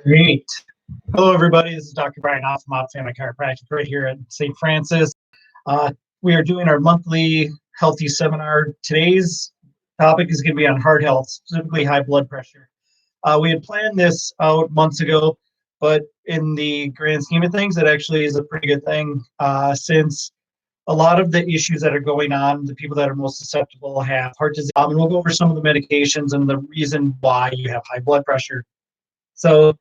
Great. Hello, everybody. This is Dr. Brian Offenbach, Family Chiropractic, right here at St. Francis. We are doing our monthly healthy seminar. Today's topic is going to be on heart health, specifically high blood pressure. We had planned this out months ago, but in the grand scheme of things, it actually is a pretty good thing since a lot of the issues that are going on, the people that are most susceptible have heart disease. And we'll go over some of the medications and the reason why you have high blood pressure. So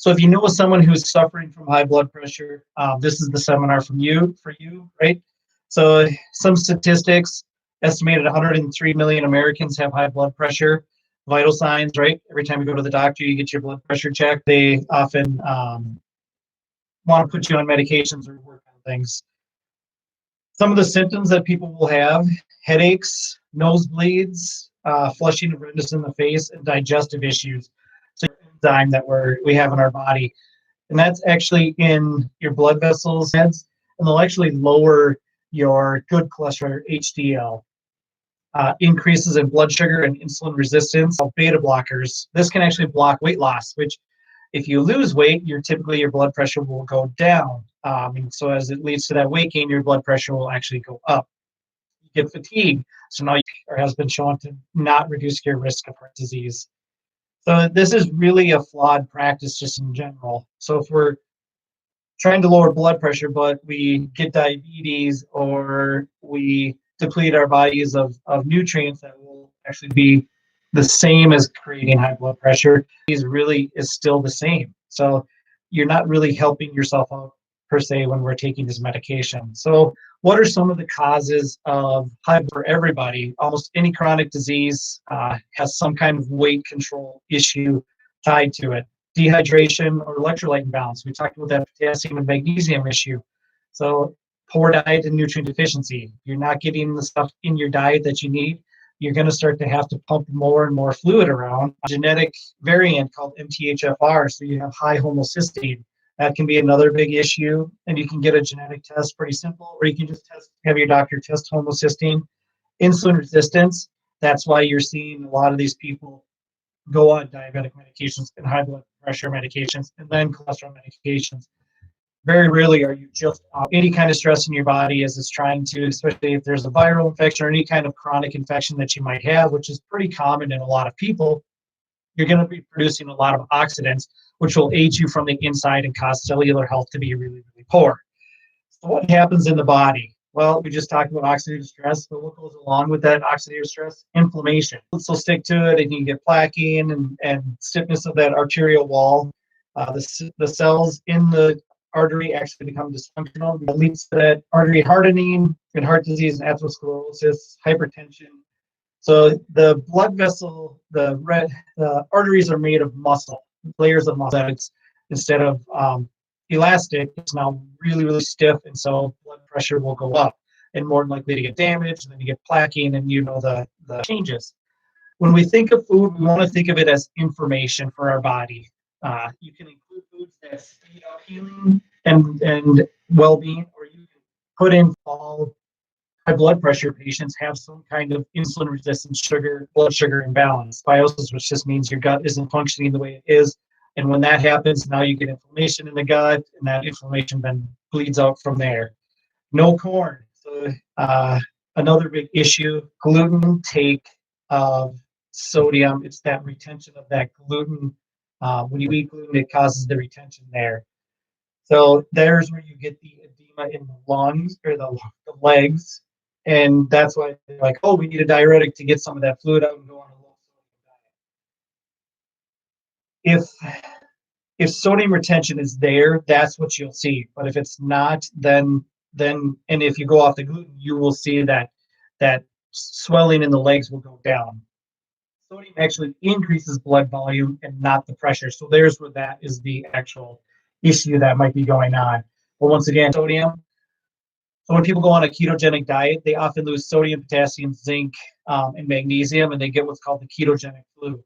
if you know someone who's suffering from high blood pressure, this is the seminar for you, right? So some statistics, estimated 103 million Americans have high blood pressure. Vital signs, right? Every time you go to the doctor, you get your blood pressure checked. They often want to put you on medications or work on things. Some of the symptoms that people will have: headaches, nosebleeds, flushing of redness in the face, and digestive issues. So enzyme that we have in our body, and that's actually in your blood vessels, and they'll actually lower your good cholesterol, HDL. Increases in blood sugar and insulin resistance. Beta blockers. This can actually block weight loss, which if you lose weight, typically your blood pressure will go down. And so as it leads to that weight gain, your blood pressure will actually go up. You get fatigue. So now has been shown to not reduce your risk of heart disease. So this is really a flawed practice just in general. So if we're trying to lower blood pressure, but we get diabetes or we deplete our bodies of nutrients that will actually be the same as creating high blood pressure, is really is still the same. So you're not really helping yourself out per se when we're taking this medication. So what are some of the causes of high for everybody? Almost any chronic disease has some kind of weight control issue tied to it. Dehydration or electrolyte imbalance. We talked about that potassium and magnesium issue. So poor diet and nutrient deficiency. You're not getting the stuff in your diet that you need. You're going to start to have to pump more and more fluid around. A genetic variant called MTHFR, so you have high homocysteine. That can be another big issue, and you can get a genetic test, pretty simple, or you can just have your doctor test homocysteine. Insulin resistance, that's why you're seeing a lot of these people go on diabetic medications and high blood pressure medications and then cholesterol medications. Very rarely are you just any kind of stress in your body as it's trying to, especially if there's a viral infection or any kind of chronic infection that you might have, which is pretty common in a lot of people. You're going to be producing a lot of oxidants, which will aid you from the inside and cause cellular health to be really, really poor. So what happens in the body? Well, we just talked about oxidative stress, but what goes along with that oxidative stress? Inflammation. So stick to it, and you can get plaquing and stiffness of that arterial wall. The cells in the artery actually become dysfunctional. That leads to that artery hardening and heart disease and atherosclerosis, hypertension. So the blood vessel, the arteries are made of muscle, layers of muscle. Instead of elastic, it's now really, really stiff, and so blood pressure will go up and more likely to get damaged, and then you get plaquing, and the changes. When we think of food, we want to think of it as information for our body. You can include foods that speed up healing and well-being, or you can put in all high blood pressure patients have some kind of insulin resistance, blood sugar imbalance, dysbiosis, which just means your gut isn't functioning the way it is. And when that happens, now you get inflammation in the gut, and that inflammation then bleeds out from there. No corn. So another big issue, gluten take of sodium. It's that retention of that gluten. When you eat gluten, it causes the retention there. So there's where you get the edema in the lungs or the legs. And that's why they're like, oh, we need a diuretic to get some of that fluid out and go on a low sodium diet. If sodium retention is there, that's what you'll see. But if it's not, then and if you go off the gluten, you will see that swelling in the legs will go down. Sodium actually increases blood volume and not the pressure. So there's where that is the actual issue that might be going on. But once again, sodium. So when people go on a ketogenic diet, they often lose sodium, potassium, zinc, and magnesium, and they get what's called the ketogenic flu.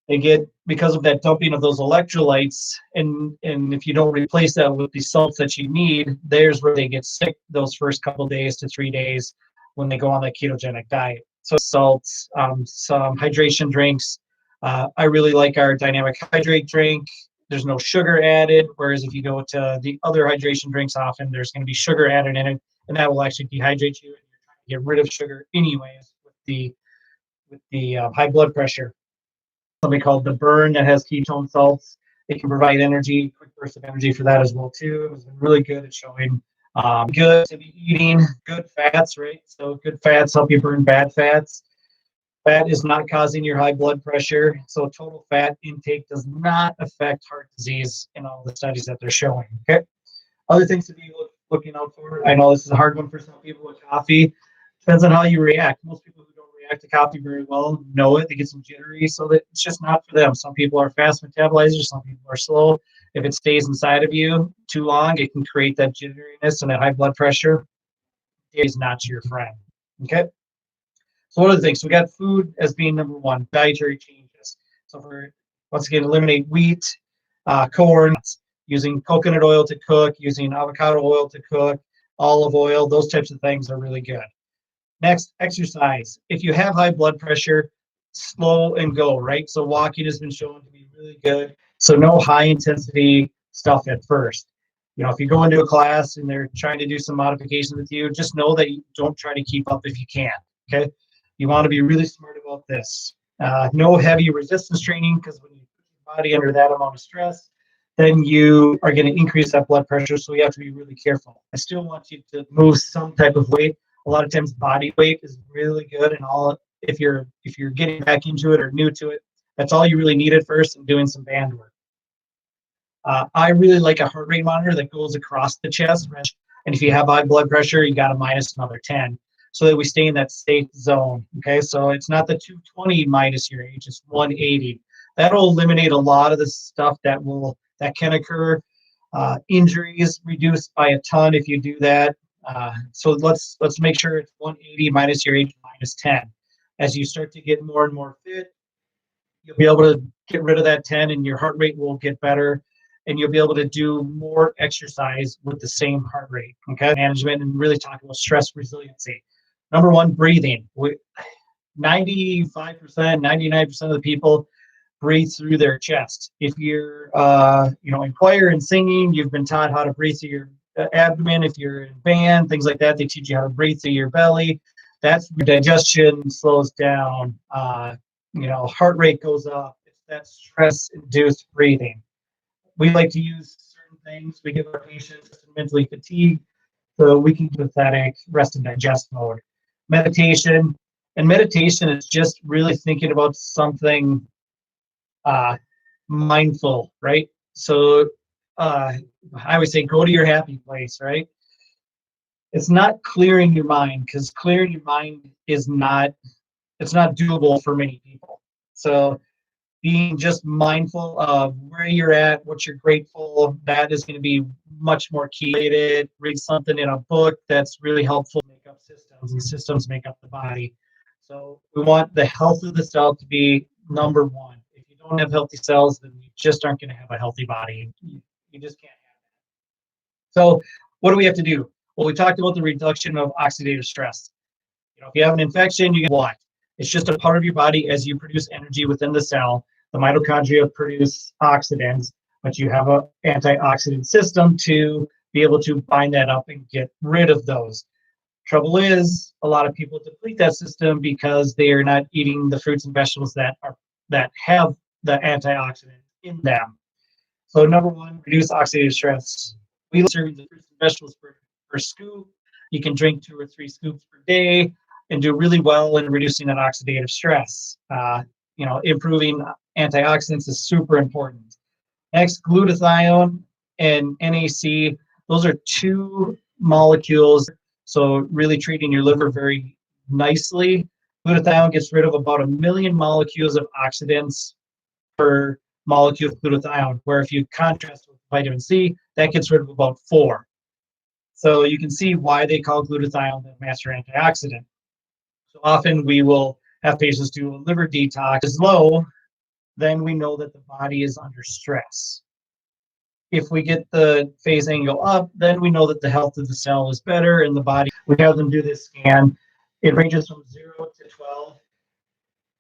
They get, because of that dumping of those electrolytes, and if you don't replace that with the salts that you need, there's where they get sick those first couple days to 3 days when they go on that ketogenic diet. So salts, some hydration drinks. I really like our dynamic hydrate drink. There's no sugar added, whereas if you go to the other hydration drinks, often there's going to be sugar added in it, and that will actually dehydrate you, and you're trying to get rid of sugar anyways with the high blood pressure. Something called the Burn that has ketone salts. It can provide energy, quick burst of energy for that as well too. It's been really good at showing good to be eating good fats, right? So good fats help you burn bad fats. Fat is not causing your high blood pressure, so total fat intake does not affect heart disease in all the studies that they're showing. Okay. Other things to be looking out for. I know this is a hard one for some people with coffee. Depends on how you react. Most people who don't react to coffee very well know it. They get some jittery, so that it's just not for them. Some people are fast metabolizers. Some people are slow. If it stays inside of you too long, it can create that jitteriness and that high blood pressure. It is not your friend. Okay. So what are the things? So we got food as being number one, dietary changes. So for, once again, eliminate wheat, corn, using coconut oil to cook, using avocado oil to cook, olive oil, those types of things are really good. Next, exercise. If you have high blood pressure, slow and go, right? So walking has been shown to be really good. So no high intensity stuff at first. You know, if you go into a class and they're trying to do some modifications with you, just know that you don't try to keep up if you can. Okay. You want to be really smart about this. No heavy resistance training, because when you put your body under that amount of stress, then you are going to increase that blood pressure. So you have to be really careful. I still want you to move some type of weight. A lot of times body weight is really good, and all if you're getting back into it or new to it, that's all you really need at first, and doing some band work. I really like a heart rate monitor that goes across the chest, and if you have high blood pressure, you got to minus another 10, so that we stay in that safe zone. Okay, so it's not the 220 minus your age, it's 180. That'll eliminate a lot of the stuff that can occur. Injuries reduced by a ton if you do that. So let's make sure it's 180 minus your age minus 10. As you start to get more and more fit, you'll be able to get rid of that 10, and your heart rate will get better, and you'll be able to do more exercise with the same heart rate. Okay, management, and really talking about stress resiliency. Number one, breathing. 95%, 99% of the people breathe through their chest. If you're, in choir and singing, you've been taught how to breathe through your abdomen. If you're in band, things like that, they teach you how to breathe through your belly. That's your digestion slows down. Heart rate goes up. It's that stress-induced breathing. We like to use certain things. We give our patients mentally fatigued, so we can do pathetic rest and digest mode. Meditation, and meditation is just really thinking about something mindful, right? So I always say, go to your happy place, right? It's not clearing your mind, because clearing your mind it's not doable for many people. So being just mindful of where you're at, what you're grateful, that is going to be much more key. Read something in a book that's really helpful. Make up systems, and systems make up the body. So we want the health of the cell to be number one. If you don't have healthy cells, then you just aren't going to have a healthy body. You just can't have that. So what do we have to do? Well, we talked about the reduction of oxidative stress. If you have an infection, you get what? It's just a part of your body. As you produce energy within the cell, the mitochondria produce oxidants, but you have an antioxidant system to be able to bind that up and get rid of those. Trouble is, a lot of people deplete that system because they are not eating the fruits and vegetables that have the antioxidant in them. So number one, reduce oxidative stress. We serve the fruits and vegetables per scoop. You can drink 2 or 3 scoops per day and do really well in reducing that oxidative stress. Improving antioxidants is super important. Next, glutathione and NAC. Those are 2 molecules. So really treating your liver very nicely. Glutathione gets rid of about 1 million molecules of oxidants per molecule of glutathione, where if you contrast with vitamin C, that gets rid of about 4. So you can see why they call glutathione the master antioxidant. So often we will have patients do a liver detox. If it's low, then we know that the body is under stress. If we get the phase angle up, then we know that the health of the cell is better in the body. We have them do this scan. It ranges from 0 to 12.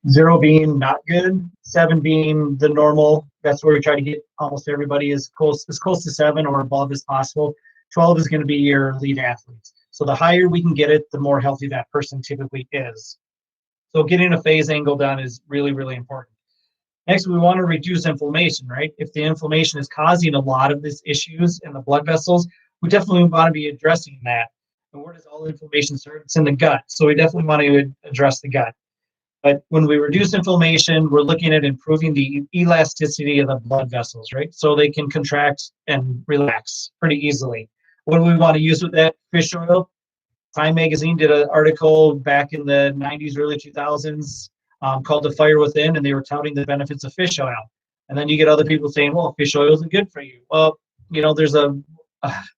0 being not good, 7 being the normal, That's where we try to get almost everybody as close to 7 or above as possible. 12 is going to be your elite athletes. So the higher we can get it, the more healthy that person typically is. So getting a phase angle done is really, really important. Next, we want to reduce inflammation, right? If the inflammation is causing a lot of these issues in the blood vessels, we definitely want to be addressing that. And where does all inflammation start? It's in the gut. So we definitely want to address the gut. But when we reduce inflammation, we're looking at improving the elasticity of the blood vessels, right? So they can contract and relax pretty easily. What do we want to use with that? Fish oil. Time Magazine did an article back in the 90s, early 2000s called The Fire Within, and they were touting the benefits of fish oil. And then you get other people saying, well, fish oil isn't good for you. Well, there's an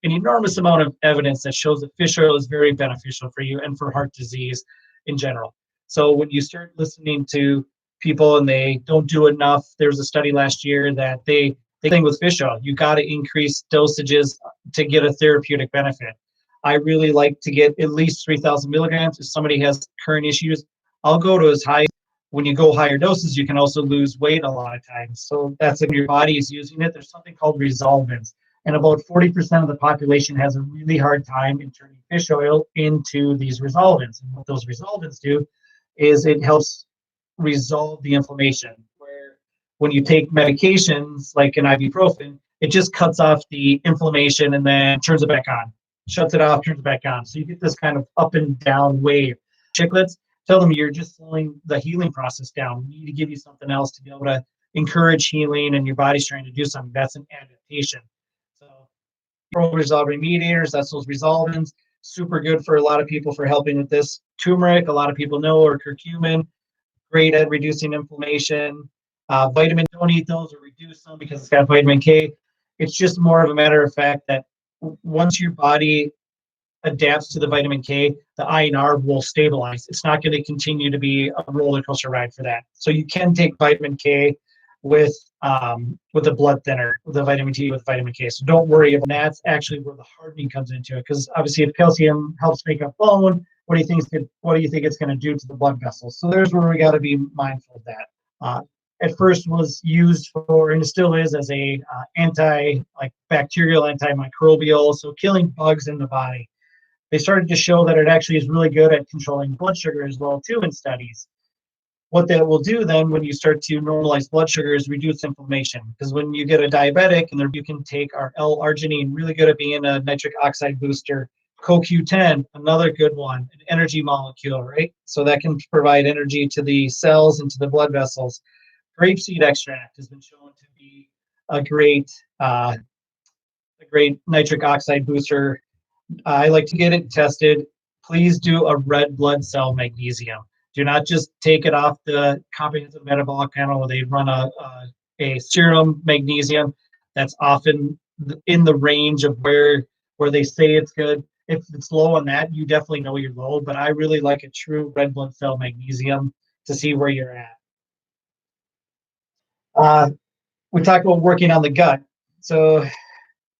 enormous amount of evidence that shows that fish oil is very beneficial for you and for heart disease in general. So when you start listening to people and they don't do enough, there was a study last year that they think with fish oil, you got to increase dosages to get a therapeutic benefit. I really like to get at least 3,000 milligrams. If somebody has current issues, I'll go to as high. When you go higher doses, you can also lose weight a lot of times. So that's if your body is using it. There's something called resolvins. And about 40% of the population has a really hard time in turning fish oil into these resolvins. And what those resolvins do is it helps resolve the inflammation. Where when you take medications like an ibuprofen, it just cuts off the inflammation and then turns it back on. Shuts it off, turns it back on. So you get this kind of up and down wave. Chiclets, tell them you're just slowing the healing process down. We need to give you something else to be able to encourage healing, and your body's trying to do something. That's an adaptation. So pro-resolving mediators, that's those resolvins. Super good for a lot of people for helping with this. Turmeric, a lot of people know, or curcumin, great at reducing inflammation. Vitamin, don't eat those or reduce them because it's got vitamin K. It's just more of a matter of fact that once your body adapts to the vitamin K, the INR will stabilize. It's not going to continue to be a roller coaster ride for that. So you can take vitamin K with a blood thinner, with a vitamin T with vitamin K. So don't worry about that. That's actually where the hardening comes into it, because obviously if calcium helps make up bone, what do you think it's going to do to the blood vessels? So there's where we got to be mindful of that. At first was used for, and it still is, as a bacterial antimicrobial, so killing bugs in the body. They started to show that it actually is really good at controlling blood sugar as well too in studies. What that will do then when you start to normalize blood sugar is reduce inflammation, because when you get a diabetic, and you can take our L-arginine, really good at being a nitric oxide booster. CoQ10, another good one, an energy molecule, right? So that can provide energy to the cells and to the blood vessels. Grapeseed extract has been shown to be a great nitric oxide booster. I like to get it tested. Please do a red blood cell magnesium. Do not just take it off the comprehensive metabolic panel where they run a serum magnesium. That's often in the range of where they say it's good. If it's low on that, you definitely know you're low, but I really like a true red blood cell magnesium to see where you're at. We talk about working on the gut. So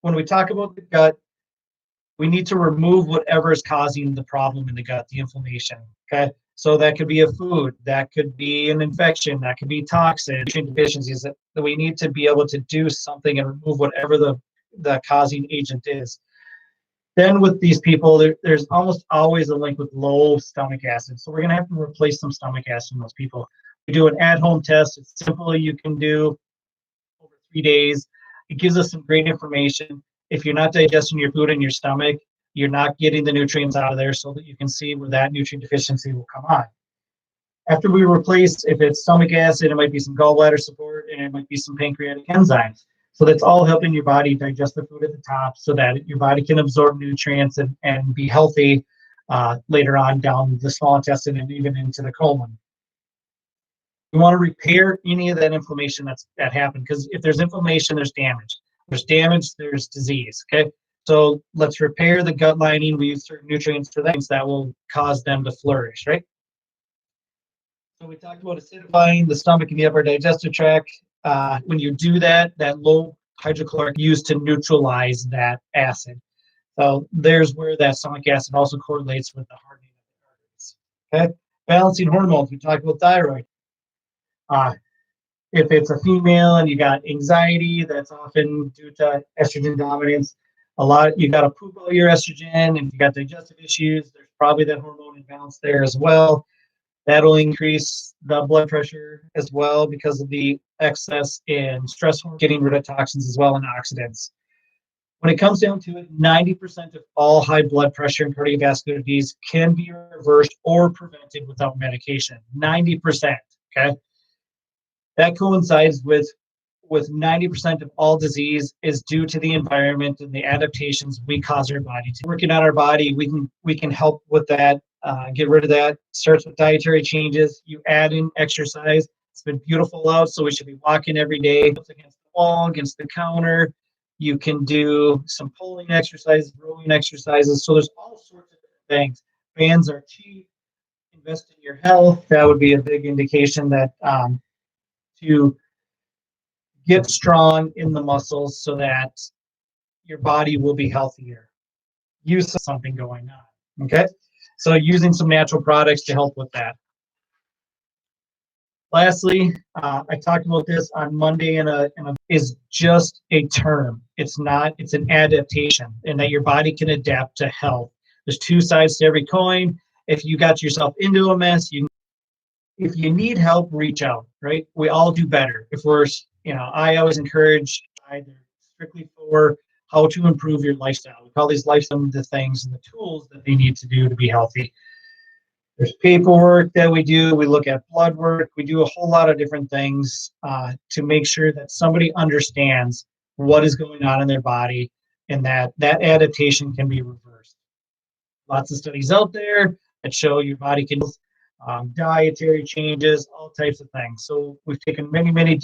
when we talk about the gut, we need to remove whatever is causing the problem in the gut, the inflammation. Okay. So that could be a food, that could be an infection, that could be toxin, nutrient deficiencies. That we need to be able to do something and remove whatever the causing agent is. Then with these people, there's almost always a link with low stomach acid. So we're going to have to replace some stomach acid in those people. We do an at-home test. It's simple. You can do over 3 days. It gives us some great information. If you're not digesting your food in your stomach, you're not getting the nutrients out of there, so that you can see where that nutrient deficiency will come on. After we replace, if it's stomach acid, it might be some gallbladder support, and it might be some pancreatic enzymes. So that's all helping your body digest the food at the top so that your body can absorb nutrients and be healthy later on down the small intestine and even into the colon. We want to repair any of that inflammation that happened, because if there's inflammation, there's damage. There's damage, there's disease. Okay, so let's repair the gut lining. We use certain nutrients for that will cause them to flourish, right? So we talked about acidifying the stomach and the upper digestive tract. When you do that, that low hydrochloric used to neutralize that acid. So there's where that stomach acid also correlates with the hardening of the arteries. Okay, balancing hormones. We talked about thyroid. If it's a female and you got anxiety, that's often due to estrogen dominance. You got to poop out your estrogen. If you got digestive issues, there's probably that hormone imbalance there as well. That'll increase the blood pressure as well because of the excess in stress hormones, getting rid of toxins as well and oxidants. When it comes down to it, 90% of all high blood pressure and cardiovascular disease can be reversed or prevented without medication. 90%. Okay. That coincides with 90% of all disease is due to the environment and the adaptations we cause our body to. Working on our body, we can help with that, get rid of that. Starts with dietary changes. You add in exercise. It's been beautiful out, so we should be walking every day against the wall, against the counter. You can do some pulling exercises, rowing exercises. So there's all sorts of different things. Bands are cheap. Invest in your health. That would be a big indication that to get strong in the muscles so that your body will be healthier. Use something going on. Okay. So using some natural products to help with that. Lastly, I talked about this on Monday is just a term. It's not, it's an adaptation, and that your body can adapt to health. There's two sides to every coin. If you got yourself into a mess, if you need help, reach out, right? We all do better. I always encourage either strictly for how to improve your lifestyle. We call these lifestyle the things and the tools that they need to do to be healthy. There's paperwork that we do. We look at blood work. We do a whole lot of different things to make sure that somebody understands what is going on in their body and that adaptation can be reversed. Lots of studies out there that show your body can dietary changes, all types of things. So we've taken many,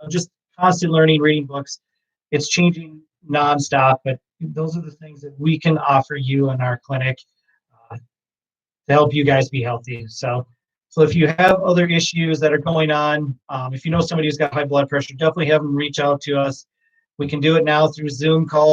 just constant learning, reading books. It's changing nonstop, but those are the things that we can offer you in our clinic to help you guys be healthy. So if you have other issues that are going on, if you know somebody who's got high blood pressure, definitely have them reach out to us. We can do it now through Zoom calls.